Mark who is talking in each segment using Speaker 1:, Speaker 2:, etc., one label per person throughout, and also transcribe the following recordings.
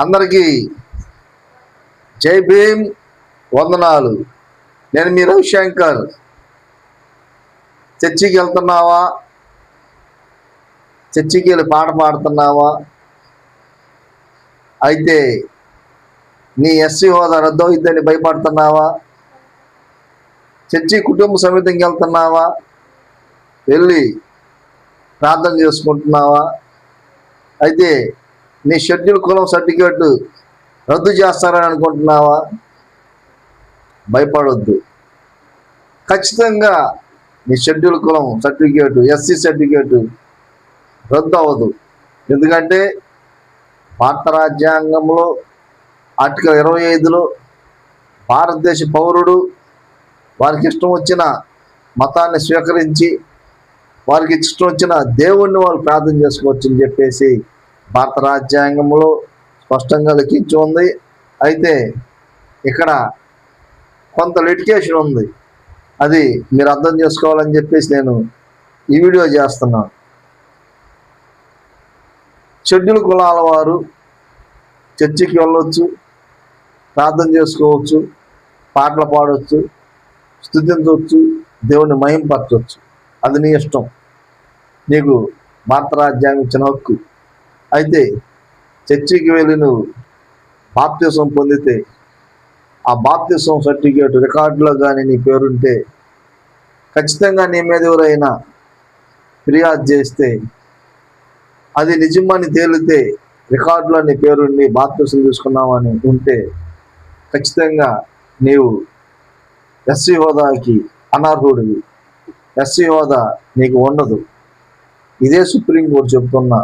Speaker 1: అందరికీ జై భీమ్, వందనాలు. నేను మీ రవిశంకర్. చర్చికి వెళ్తున్నావా? చర్చికి వెళ్ళి పాట పాడుతున్నావా? అయితే నీ ఎస్సీ హోదా రద్దవుద్దని భయపడుతున్నావా? చర్చి కుటుంబ సమేతంగా వెళ్తున్నావా? వెళ్ళి ప్రార్థన చేసుకుంటున్నావా? అయితే నీ షెడ్యూల్ కులం సర్టిఫికేట్ రద్దు చేస్తారని అనుకుంటున్నావా? భయపడొద్దు. ఖచ్చితంగా నీ షెడ్యూల్ కులం సర్టిఫికేట్, ఎస్సీ సర్టిఫికేట్ రద్దు అవ్వదు. ఎందుకంటే భారత రాజ్యాంగంలో ఆర్టికల్ 25లో భారతదేశ పౌరుడు వారికి ఇష్టం వచ్చిన మతాన్ని స్వీకరించి వారికి ఇష్టం వచ్చిన దేవుణ్ణి వాళ్ళు ప్రార్థన చేసుకోవచ్చు అని చెప్పేసి భారత రాజ్యాంగంలో స్పష్టంగా లిఖించి ఉంది. అయితే ఇక్కడ కొంత లిటిగేషన్ ఉంది, అది మీరు అర్థం చేసుకోవాలని చెప్పేసి నేను ఈ వీడియో చేస్తున్నాను. షెడ్యూల్ కులాల వారు చర్చికి వెళ్ళవచ్చు, ప్రార్థన చేసుకోవచ్చు, పాటలు పాడవచ్చు, స్తుతించవచ్చు, దేవుని మహింపరచవచ్చు. అది నీ ఇష్టం, నీకు భారత రాజ్యాంగం ఇచ్చిన హక్కు. అయితే చర్చికి వెళ్ళి నువ్వు బాప్తిసం పొందితే ఆ బాప్తిసం సర్టిఫికేట్ రికార్డులో కానీ నీ పేరుంటే ఖచ్చితంగా నీ మీద ఎవరైనా ఫిర్యాదు చేస్తే అది నిజమని తేలితే రికార్డులో నీ పేరుండి బాప్తిసం తీసుకున్నామని ఉంటే ఖచ్చితంగా నీవు ఎస్సీ హోదాకి అనర్హుడివి. ఎస్సీ హోదా నీకు ఉండదు. ఇదే సుప్రీంకోర్టు చెబుతున్న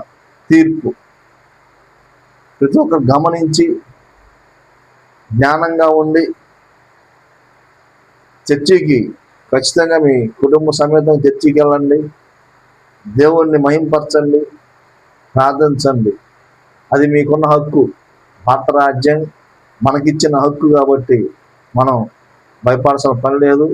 Speaker 1: తీర్పు. ప్రతి ఒక్కరు గమనించి జ్ఞానంగా ఉండి చర్చికి ఖచ్చితంగా మీ కుటుంబ సమేతం చర్చికి వెళ్ళండి, దేవుణ్ణి మహింపరచండి, ప్రార్థించండి. అది మీకున్న హక్కు. భారత రాజ్యం మనకిచ్చిన హక్కు కాబట్టి మనం భయపడాల్సిన పని లేదు.